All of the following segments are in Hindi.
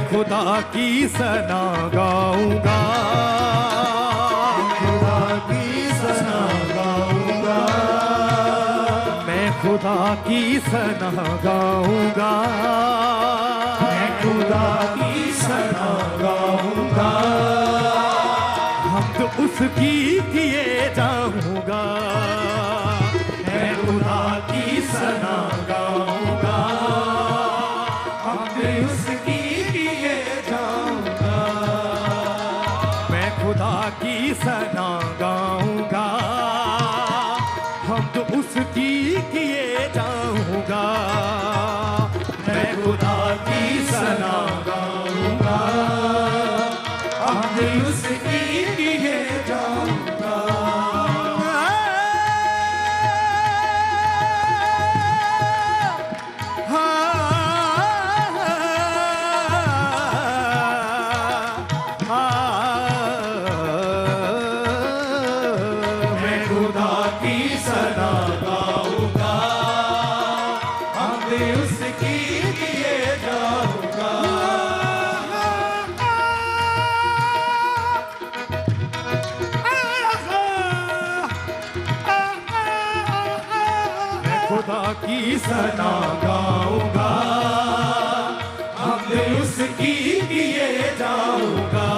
खुदा की सना गाऊंगा, खुदा की सना गाऊंगा, मैं खुदा की सना गाऊंगा, मैं खुदा की सना गाऊंगा, हम तो उसकी किए जाऊंगा, मैं खुदा की सना गाऊंगा, हम तो उसकी की सना गाऊंगा, हम तो उसकी किए जाऊंगा, मैं खुदा की सना गाऊंगा, हम तो उसकी किए जाऊंगा। खुदा की सना गाऊंगा, हम उसकी किए जाऊंगा,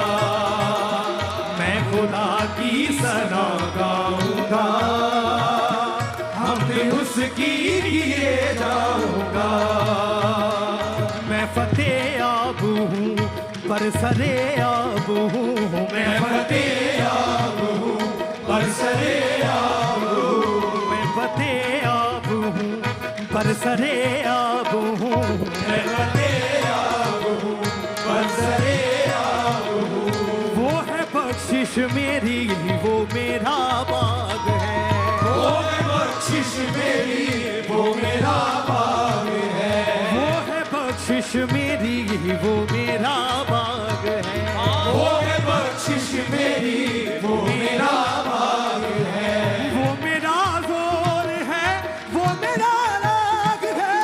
मैं खुदा की सना गाऊंगा, हम उसकी किए जाऊंगा। मैं फतेह याब हूँ पर सरे याब हूँ, मैं फतेह याब हूँ पर सरे याब हूँ, मैं फतेह याब हूँ पर सरे याब हूँ, मैं फतेह याब हूँ पर सरे याब हूँ। वो है बख्शिश मेरी, वो मेरा बाग है, वो है बख्शिश मेरी, वो मेरा बाग है, वो है बख्शिश मेरी, वो मेरा बाग है, वो है बख्शिश मेरी, वो मेरा बाग है, वो मेरा जोर है, वो मेरा राग है,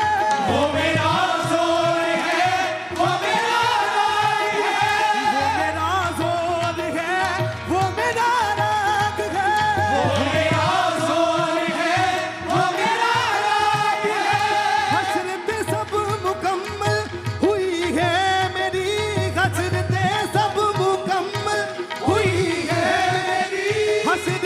वो मेरा जोर है, वो मेरा राग है, वो मेरा जोर है, वो मेरा राग है, वो मेरा जोर है, वो मेरा राग है। हसरतें सब मुकम्मल हुई है मेरी, हसरतें सब मुकम्मल हुई है मेरी, हसरतें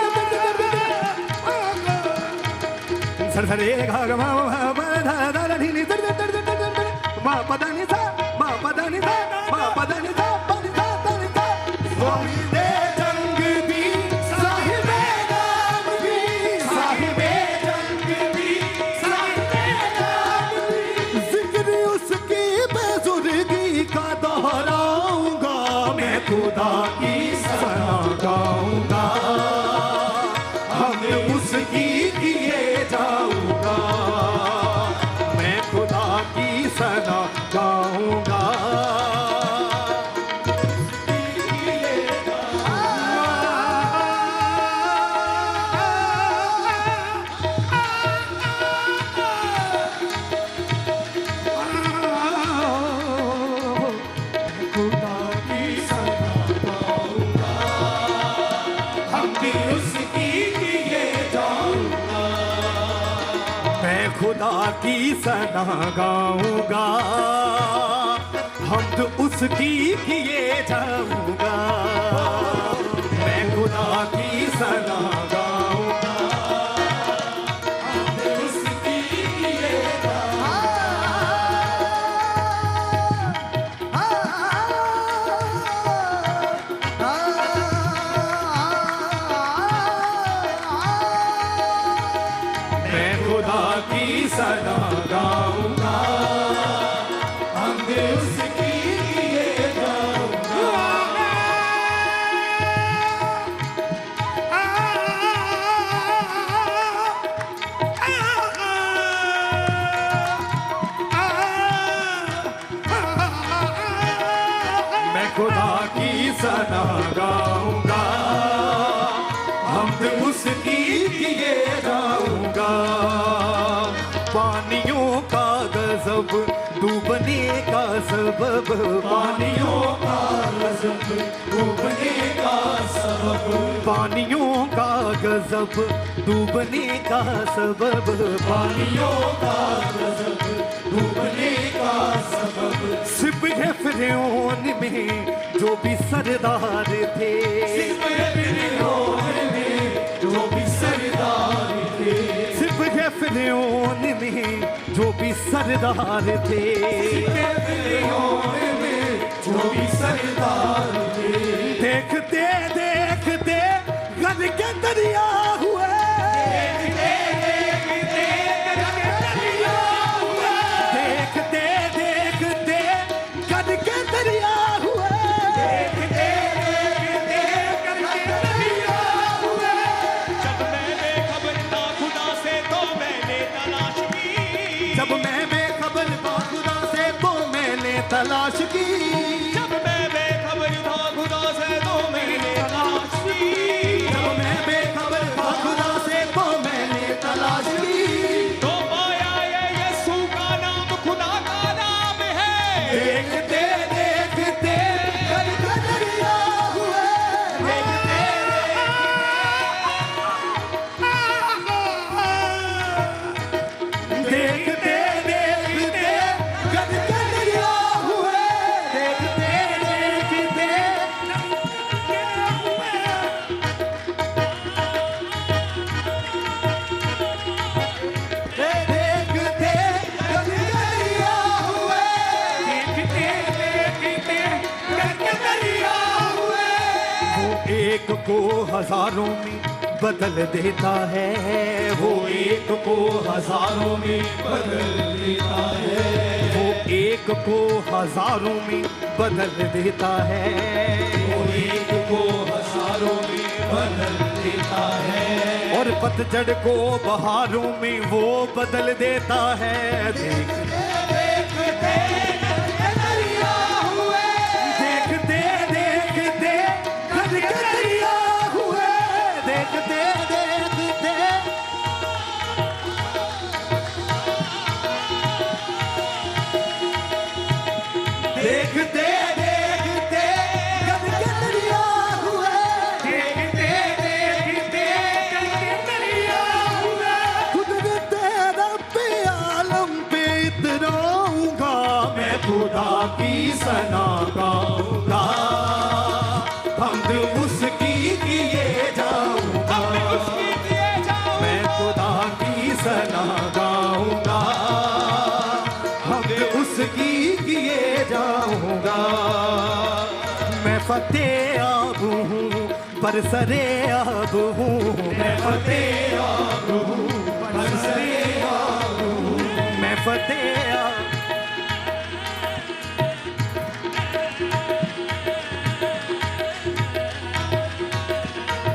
सर सर रे गा गा मा मा धा धा धा नी नी धा धा धा धा धा मा पा धा नी धा मा पा धा नी धा मा पा धा नी धा पा नी धा धा नी धा साहिबे जंग भी साहिबे नाम भी साहिबे जंग भी साहिबे नाम भी जिक्र उसकी बेजुर्गी का दोहराऊंगा मैं खुदा की सना गाऊंगा हमें उसकी किए जाऊंगा मैं खुदा की सना गाऊंगा हम भी उसकी किए जाऊंगा मैं खुदा खुदा की सना गाऊंगा, हमद उसकी किए जाऊंगा। मैं खुदा की सना गाऊंगा, हमद उसकी किए मैं खुदा की सना गाऊंगा, हमद उसकी किए मैं खुदा की सना गाऊंगा, हमद उसकी किए जाऊंगा। पानियों का गजब डूबने का सबब, पानियों का गजब डूबने का सबब, पानियों का गजब डूबने का सबब, पानियों का गजब डूबने का सबब। सिपह फिरौन में जो भी सरदार थे, सिपह फिरौन में जो भी सरदार थे, सिपह फिरौन में जो भी सरदार थे, सिपह फिरौन में जो भी सरदार थे। देखते देखते गद के दरिया हुए, देखते देखते गद के दरिया हुए, देखते देखते गद के दरिया हुए, देखते देखते गद के दरिया हुए। जब मैं बेखबर था खुदा से तो मैंने तलाश की, जब मैं बेखबर था खुदा से तो मैंने तलाश की, जब मैं बेखबर था खुदा से तो मैंने तलाश की, जब मैं बेखबर था खुदा से तो मैंने तलाश की। तो पाया ये यीशु का नाम खुदा का नाम है। देखते देखते गद के दरिया हुए, देखते देखते देखते गद के दरिया हुए, देखते देखते देखते गद के दरिया हुए, देखते देखते गद के दरिया हुए। वो एक को हजारों में बदल देता है, वो एक को हजारों में बदल देता है, वो एक को हजारों में बदल देता है, वो एक को हजारों में बदल देता है। और पतझड़ को बहारों में वो बदल देता है। देखते देखते दरिया हुए, देखते देखते गद के दरिया हुए, देखते देखते देखते देखते गद के दरिया हुए, देखते देखते गद के दरिया हुए। कुदरत रब्बे आलम पे इतराऊंगा, मैं खुदा की सना गाऊंगा, हमद उसकी किए जाऊंगा, उसकी किए जाऊं मैं खुदा की सना गाऊंगा, हमद उसकी किए जाऊंगा। मैं फतेह आब हूँ बरसरे आब हूँ, मैं फतेह आब हूँ बरसरे आब हूँ, मैं फतेह आब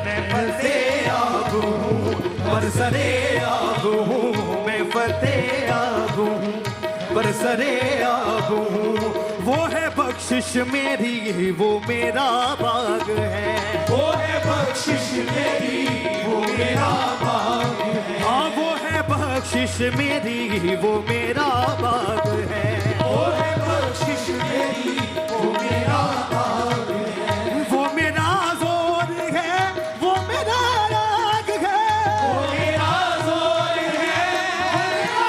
मैं फतेह आब हूँ बरसरे आब हूँ, मैं फतेह आब हूँ बरसरे आब हूँ। वो है बख्शिश मेरी, वो मेरा बाग है, वो है बख्शिश मेरी, वो मेरा बाग है। हाँ वो है बख्शिश मेरी, वो मेरा बाग है, वो है बख्शिश मेरी, वो मेरा बाग है। वो मेरा जोर है, वो मेरा राग है, वो मेरा जोर है, वो मेरा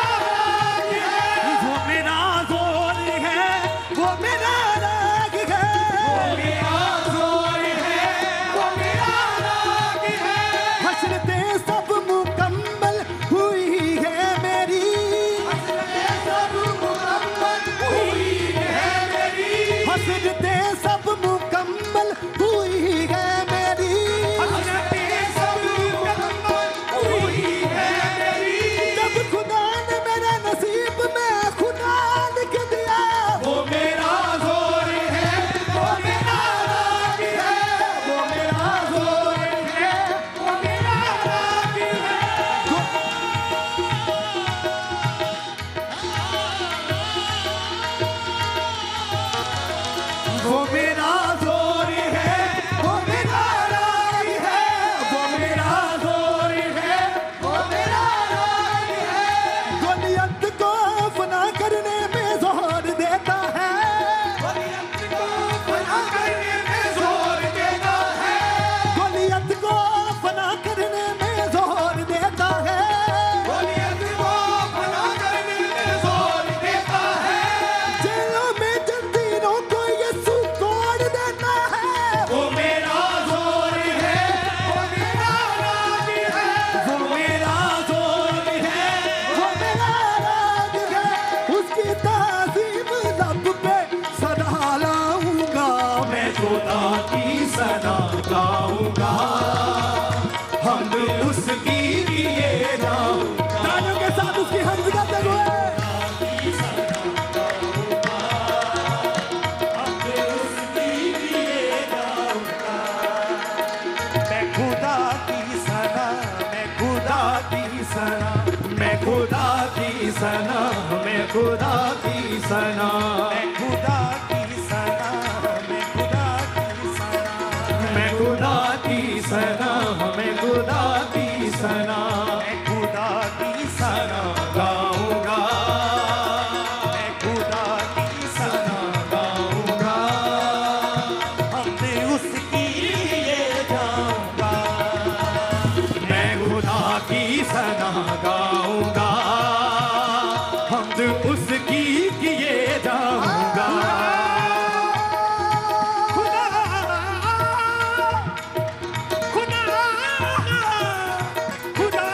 सना मैं खुदा की सना मैं खुदा की सना मैं खुदा की सना मैं खुदा की सना मैं खुदा की सना मैं खुदा की सना गाऊंगा मैं खुदा की सना गाऊंगा हमने उसकी लिए जाऊंगा मैं खुदा की सना गाऊंगा हमद उसकी किए जाऊंगा खुदा खुदा खुदा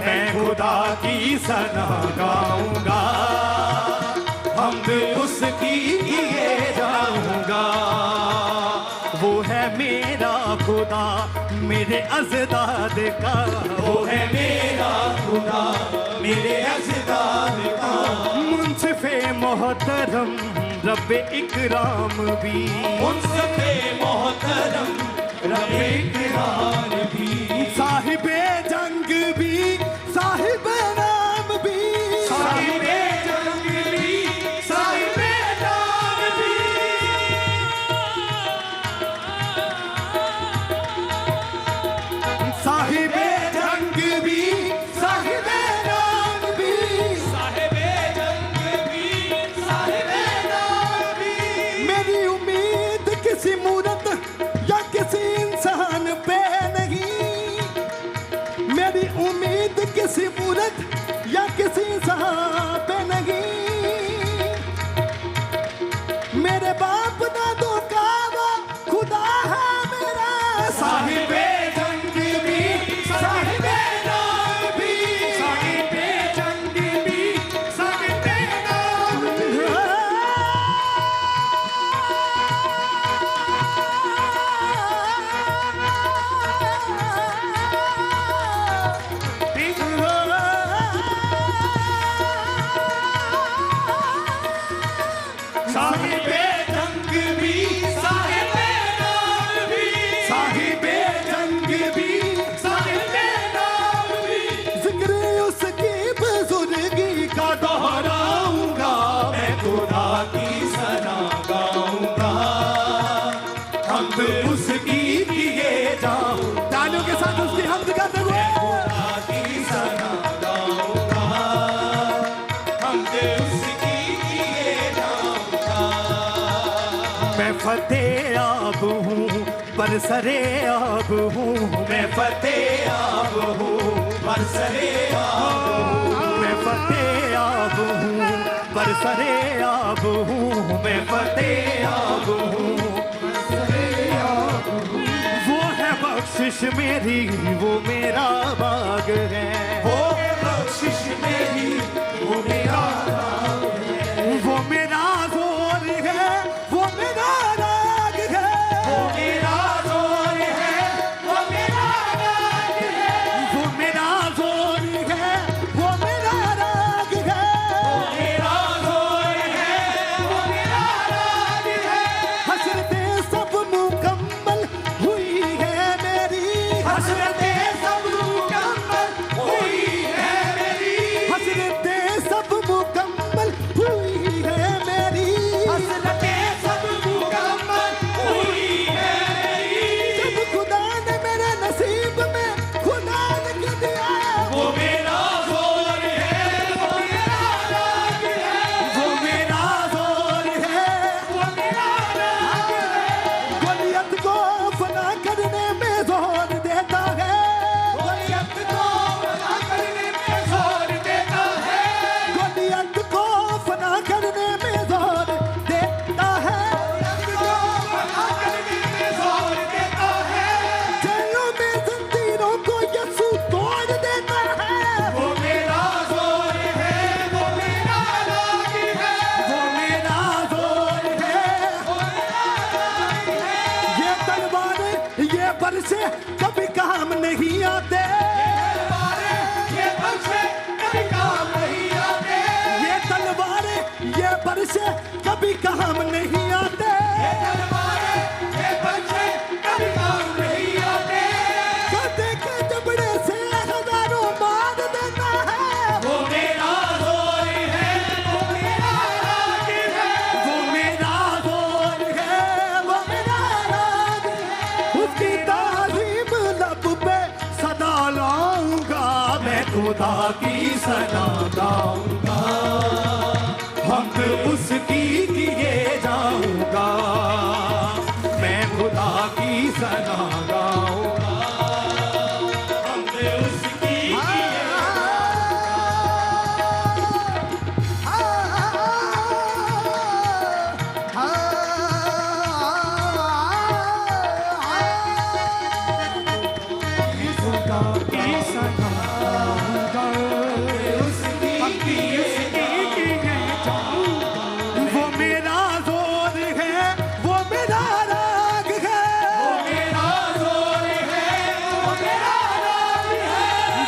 मैं खुदा की सना गाऊंगा हमद उसकी किए जाऊंगा वो है मेरा खुदा मेरे अज़दाद का वो है मेरा खुदा मेरे अज़दाद का मुंसिफ़े मोहतरम रब्बे इकराम भी मुंसिफ़े मोहतरम रब्बे इकराम भी साहिबे जंग भी साहिबे नाम भी साहिबे जंग भी साहिबे नाम भी साहिबे जंग भी साहिबे नाम भी साहिबे जंग भी साहिबे नाम भी मेरी उम्मीद किसी मूरत या किसी इंसान पे नहीं मेरी उम्मीद किसी मूरत या किसी इंसान पे नहीं मेरे बाप दादों का वो खुदा है मेरा साहिबे जंग भी साहिबे नाम भी साहिबे जंग भी साहिबे नाम भी साहिबे जंग भी साहिबे नाम भी साहिबे जंग भी साहिबे नाम भी जिक्र उसकी बुजुर्गी का दोहराऊंगा मैं खुदा की सना गाऊंगा हमद उसकी किए जाऊं तालियों के साथ उसकी हमद करते हुए खुदा की सना गाऊंगा हमद उसकी किए जाऊंगा मैं फतेह आब हूँ पर सरे आब हूँ मैं फतेह आब हूँ पर सरे आब हूँ मैं फतेह आब हूँ पर सरे आब हूँ मैं फतेह आब हूँ वो है बख्शिश मेरी वो मेरा बाग है वो है बख्शिश मेरी वो मेरा बाग है वो मेरा जोर है वो मेरा राग है वो मेरा जोर है वो मेरा राग है वो मेरा जोर है वो मेरा राग है मेरा जोर है वो मेरा राग है हसरतें सब मुकम्मल हुई है मेरी हसरतें सब मुकम्मल हुई है मेरी हसरतें सब मुकम्मल हुई है मेरी हसरतें सब मुकम्मल हुई है मेरी जब खुदा ने मेरे नसीब में खुदा ने क्या दिया वो मेरा जोर है वो मेरा राग है वो मेरा जोर है वो मेरा राग है गोलियत को फना करने में जोर देता है गोलियत को बना करने में जोर देता है गोलियत को फना करने में जोर देता है बना करने में जोर देता है जेलों में जंजीरों को यीशु तोड़ देता है वो मेरा जोर है वो मेरा राग है वो मेरा जोर है वो मेरा राग है ये तलवारें ये बरसे कभी काम नहीं आते ये बच्चे कभी काम नहीं आते ये तलवारें ये बरसे कभी काम नहीं आते ये बच्चे कभी काम नहीं आते गधे के जबड़े से हजारों मार देता है खुदा की सना गाऊंगा, हमद उसकी किए जाऊंगा, मैं खुदा की सना गाऊंगा, हमद उसकी किए खुदा की सना गाऊंगा, उसकी किए जाऊंगा, वो मेरा जोर है, वो मेरा राग है, वो मेरा जोर है, वो मेरा राग है,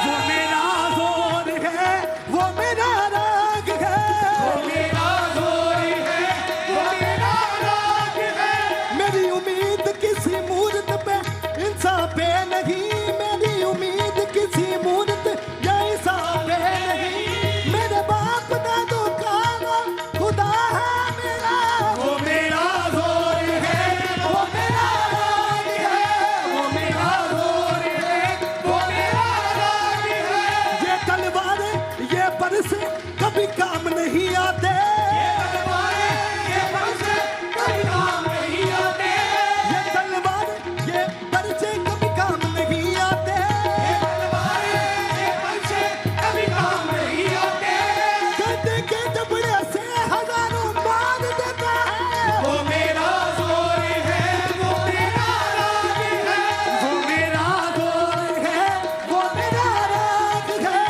वो मेरा जोर है, वो मेरा राग है, वो मेरा जोर है, वो मेरा राग है। मेरी उम्मीद किसी मूर्त पे इंसान पे नहीं, मेरी उम्मीद किसी मूर्त या इंसान पे नहीं, मेरे बाप दादों का वो खुदा है मेरा। वो मेरा जोर है, वो मेरा राग है, वो मेरा जोर है, वो मेरा राग है। ये तलवारें ये बरसे कभी काम नहीं आते, ये तलवारें ये बरसे कभी काम नहीं आते, ये तलवारें ये बरसे कभी काम नहीं आते, ये तलवारें ये बरसे कभी काम नहीं आते। गड्ढे के जबड़े से हजारों मार देता है। वो मेरा जोर है, वो मेरा राग है, वो मेरा जोर है, वो मेरा राग है,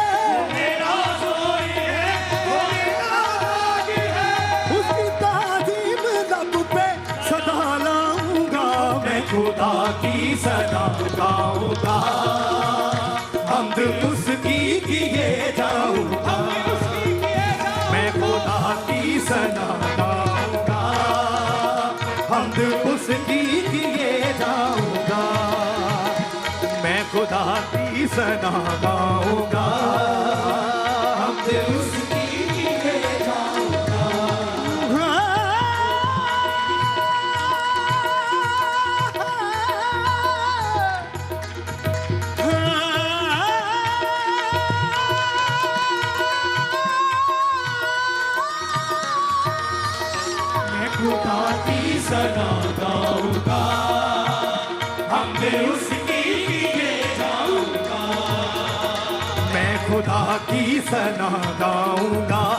मेरा जोर है, वो मेरा राग है। उसकी ताज़ीम लब पे सदा लाऊंगा मैं खुदा की सना गाऊंगा, हमद उसकी किए जाऊंगा, मैं खुदा की सना गाऊंगा, हमद उसकी किए जाऊंगा, मैं खुदा की सना गाऊंगा, हमद उसकी किए जाऊंगा। मैं खुदा की सना गाऊंगा, हमद उसकी किए जाऊंगा, मैं खुदा की सना गाऊंगा,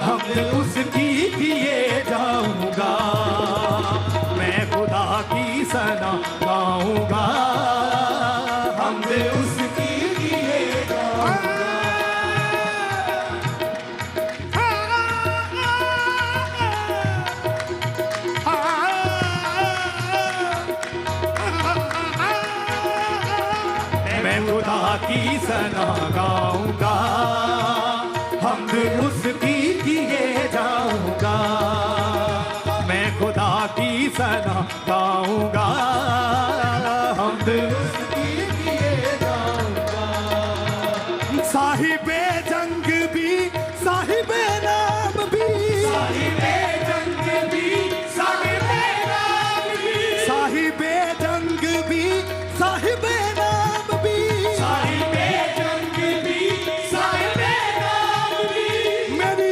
हमद उसकी किए जाऊंगा, मैं खुदा की सना गाऊंगा, हमद उसकी किए जाऊंगा। मैं खुदा की सना गाऊंगा, हमद उसकी किए जाऊंगा, मैं खुदा की सना गाऊंगा, हमद उसकी किए जाऊंगा। साहिबे जंग भी साहिबे नाम भी, साहिबे जंग भी, साहिबे नाम भी, साहिबे जंग भी साहिबे नाम भी, साहिबे जंग भी, साहिबे नाम भी, मेरी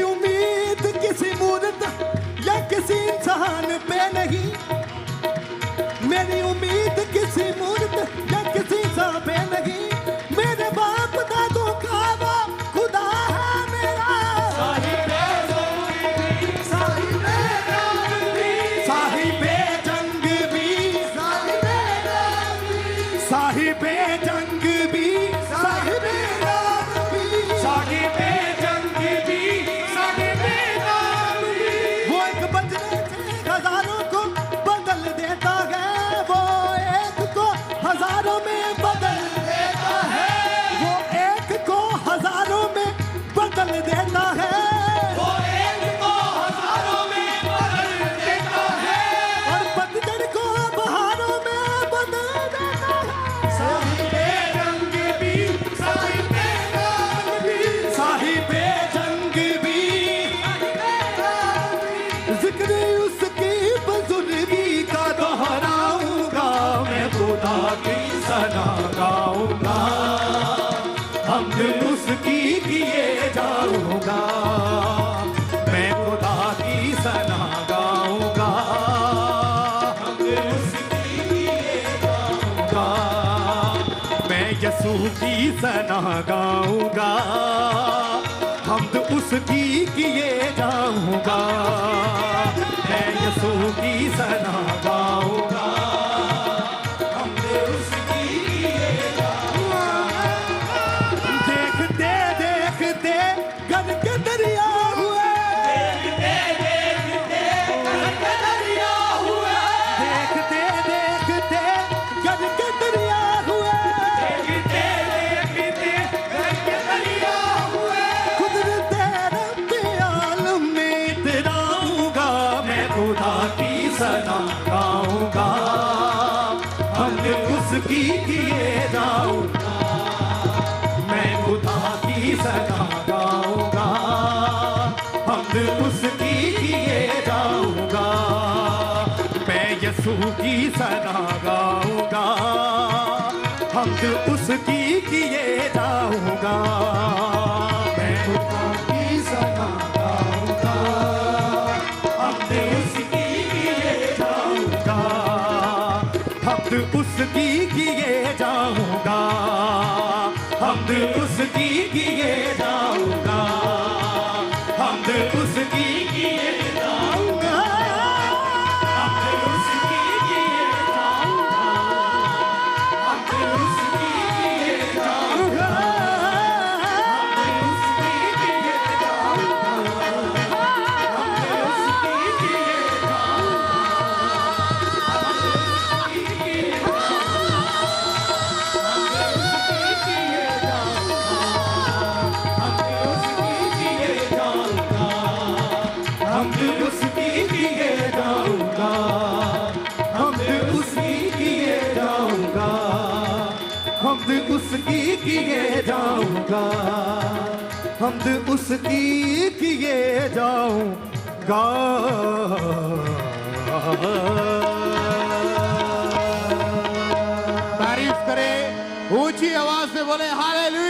सना गाऊंगा, हमद उसकी किए जाऊंगा, मैं यसू की सना गाऊंगा, हमद उसकी किए जाऊंगा। देखते देखते गन के दरिया हुए, देखते देखते गन के दरिया हुए, देखते देखते गन के दरिया हुए, देखते देखते गन के दरिया हुए। कुदरत रब्बे आलम में इतराऊंगा, मैं खुदा की सना गाऊंगा, हमद उसकी किए जाऊंगा, मैं खुदा की सना गाऊंगा, हमद उसकी किए जाऊंगा, मैं यसू की सना गाऊंगा, हमद उसकी किए जाऊंगा, मैं खुदा की सना गाऊंगा, हमद उसकी किए जाऊंगा, हमद उसकी किए जाऊंगा, हमद उसकी किए जाऊंगा, हमद उसकी किए जाऊंगा, हमद उसकी किए जाऊंगा, हमद उसकी किए जाऊंगा, हमद उसकी किए जाऊंगा, हमद उसकी किए हमद उसकी किए जाऊंगा, हमद उसकी किए जाऊंगा, हमद उसकी किए जाऊंगा, हमद उसकी किए जाऊंगा। तारीफ करे, ऊंची आवाज से बोले हालेलुया।